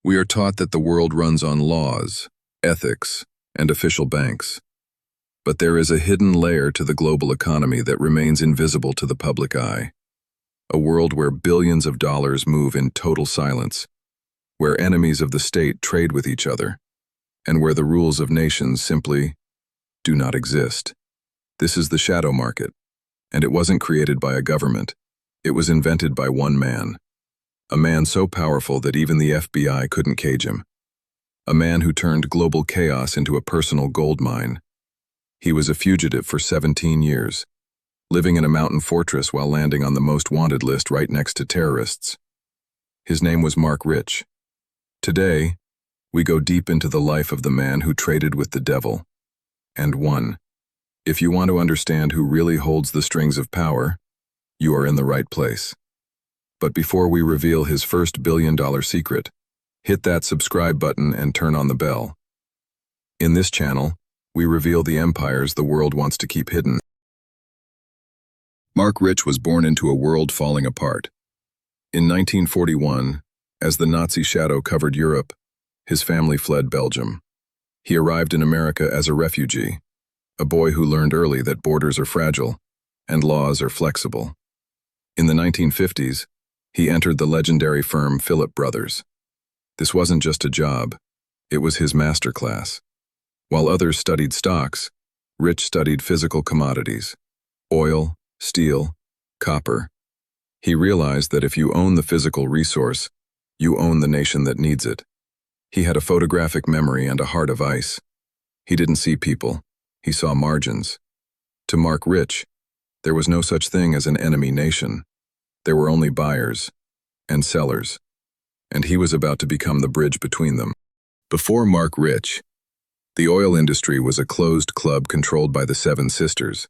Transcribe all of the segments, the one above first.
We are taught that the world runs on laws, ethics, and official banks. But there is a hidden layer to the global economy that remains invisible to the public eye. A world where billions of dollars move in total silence, where enemies of the state trade with each other, and where the rules of nations simply do not exist. This is the shadow market, and it wasn't created by a government. It was invented by one man. A man so powerful that even the FBI couldn't cage him. A man who turned global chaos into a personal gold mine. He was a fugitive for 17 years, living in a mountain fortress while landing on the most wanted list right next to terrorists. His name was Marc Rich. Today, we go deep into the life of the man who traded with the devil, and won. If you want to understand who really holds the strings of power, you are in the right place. But before we reveal his first billion-dollar secret, hit that subscribe button and turn on the bell. In this channel, we reveal the empires the world wants to keep hidden. Marc Rich was born into a world falling apart. In 1941, as the Nazi shadow covered Europe, his family fled Belgium. He arrived in America as a refugee, a boy who learned early that borders are fragile and laws are flexible. In the 1950s, he entered the legendary firm Philip Brothers. This wasn't just a job, it was his masterclass. While others studied stocks, Rich studied physical commodities: oil, steel, copper. He realized that if you own the physical resource, you own the nation that needs it. He had a photographic memory and a heart of ice. He didn't see people, he saw margins. To Marc Rich, there was no such thing as an enemy nation. There were only buyers and sellers, and he was about to become the bridge between them. Before Marc Rich, the oil industry was a closed club controlled by the Seven Sisters,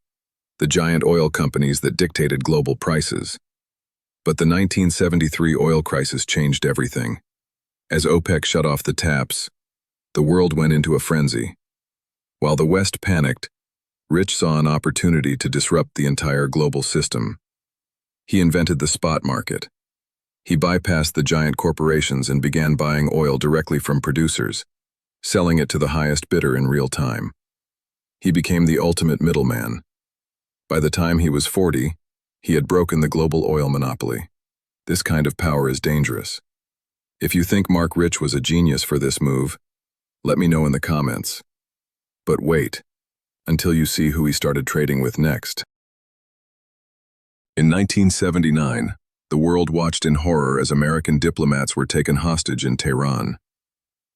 the giant oil companies that dictated global prices. But the 1973 oil crisis changed everything. As OPEC shut off the taps, the world went into a frenzy. While the West panicked, Rich saw an opportunity to disrupt the entire global system. He invented the spot market. He bypassed the giant corporations and began buying oil directly from producers, selling it to the highest bidder in real time. He became the ultimate middleman. By the time he was 40, he had broken the global oil monopoly. This kind of power is dangerous. If you think Marc Rich was a genius for this move, let me know in the comments. But wait, until you see who he started trading with next. In 1979, the world watched in horror as American diplomats were taken hostage in Tehran.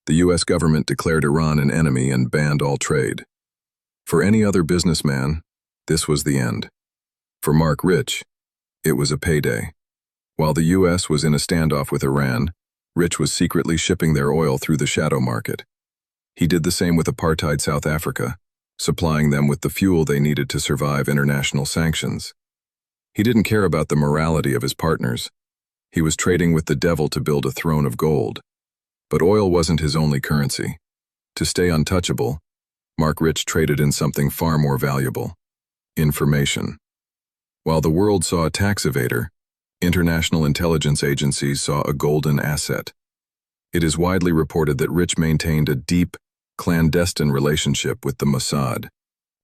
The U.S. government declared Iran an enemy and banned all trade. For any other businessman, this was the end. For Marc Rich, it was a payday. While the U.S. was in a standoff with Iran, Rich was secretly shipping their oil through the shadow market. He did the same with Apartheid South Africa, supplying them with the fuel they needed to survive international sanctions. He didn't care about the morality of his partners. He was trading with the devil to build a throne of gold. But oil wasn't his only currency. To stay untouchable, Marc Rich traded in something far more valuable: information. While the world saw a tax evader, international intelligence agencies saw a golden asset. It is widely reported that Rich maintained a deep, clandestine relationship with the Mossad,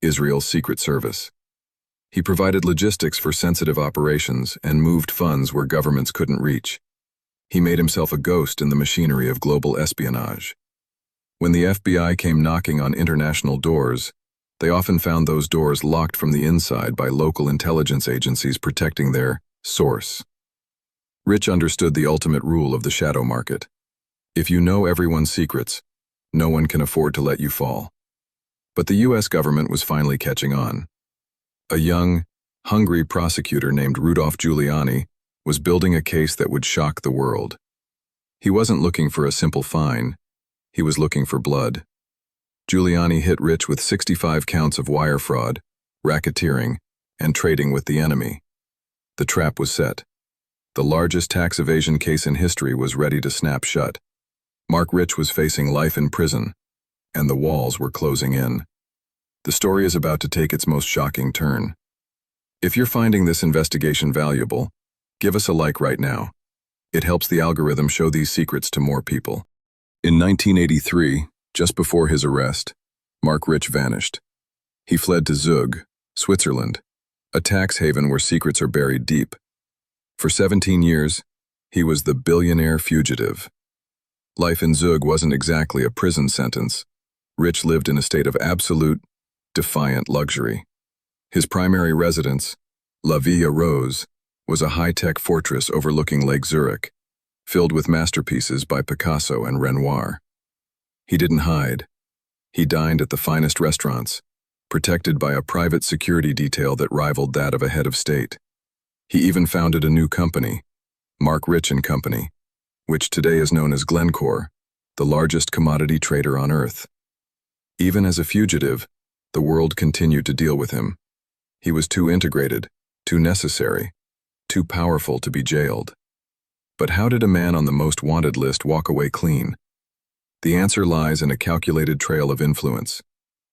Israel's secret service. He provided logistics for sensitive operations and moved funds where governments couldn't reach. He made himself a ghost in the machinery of global espionage. When the FBI came knocking on international doors, they often found those doors locked from the inside by local intelligence agencies protecting their source. Rich understood the ultimate rule of the shadow market. If you know everyone's secrets, no one can afford to let you fall. But the U.S. government was finally catching on. A young, hungry prosecutor named Rudolph Giuliani was building a case that would shock the world. He wasn't looking for a simple fine, he was looking for blood. Giuliani hit Rich with 65 counts of wire fraud, racketeering, and trading with the enemy. The trap was set. The largest tax evasion case in history was ready to snap shut. Marc Rich was facing life in prison, and the walls were closing in. The story is about to take its most shocking turn. If you're finding this investigation valuable, give us a like right now. It helps the algorithm show these secrets to more people. In 1983, just before his arrest, Marc Rich vanished. He fled to Zug, Switzerland, a tax haven where secrets are buried deep. For 17 years, he was the billionaire fugitive. Life in Zug wasn't exactly a prison sentence. Rich lived in a state of absolute, defiant luxury. His primary residence, La Villa Rose, was a high-tech fortress overlooking Lake Zurich, filled with masterpieces by Picasso and Renoir. He didn't hide. He dined at the finest restaurants, protected by a private security detail that rivaled that of a head of state. He even founded a new company, Marc Rich and Company, which today is known as Glencore, the largest commodity trader on Earth. Even as a fugitive, the world continued to deal with him. He was too integrated, too necessary, too powerful to be jailed. But how did a man on the most wanted list walk away clean? The answer lies in a calculated trail of influence.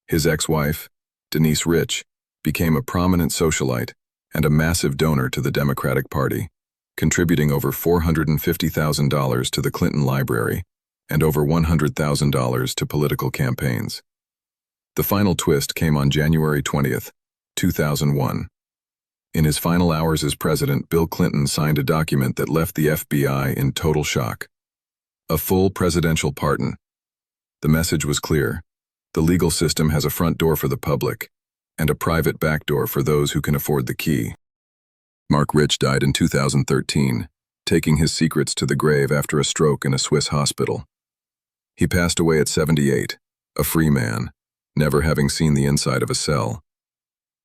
His ex-wife, Denise Rich, became a prominent socialite and a massive donor to the Democratic Party, contributing over $450,000 to the Clinton Library and over $100,000 to political campaigns. The final twist came on January 20th, 2001. In his final hours as president, Bill Clinton signed a document that left the FBI in total shock. A full presidential pardon. The message was clear. The legal system has a front door for the public and a private back door for those who can afford the key. Marc Rich died in 2013, taking his secrets to the grave after a stroke in a Swiss hospital. He passed away at 78, a free man, never having seen the inside of a cell.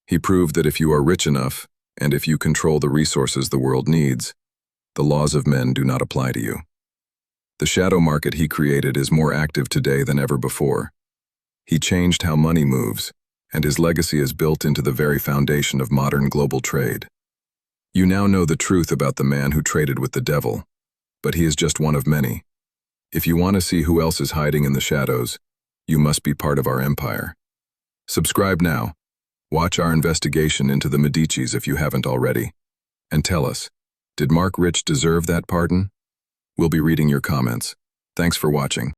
He proved that if you are rich enough, and if you control the resources the world needs, the laws of men do not apply to you. The shadow market he created is more active today than ever before. He changed how money moves, and his legacy is built into the very foundation of modern global trade. You now know the truth about the man who traded with the devil, but he is just one of many. If you want to see who else is hiding in the shadows, you must be part of our empire. Subscribe now. Watch our investigation into the Medicis if you haven't already. And tell us, did Marc Rich deserve that pardon? We'll be reading your comments. Thanks for watching.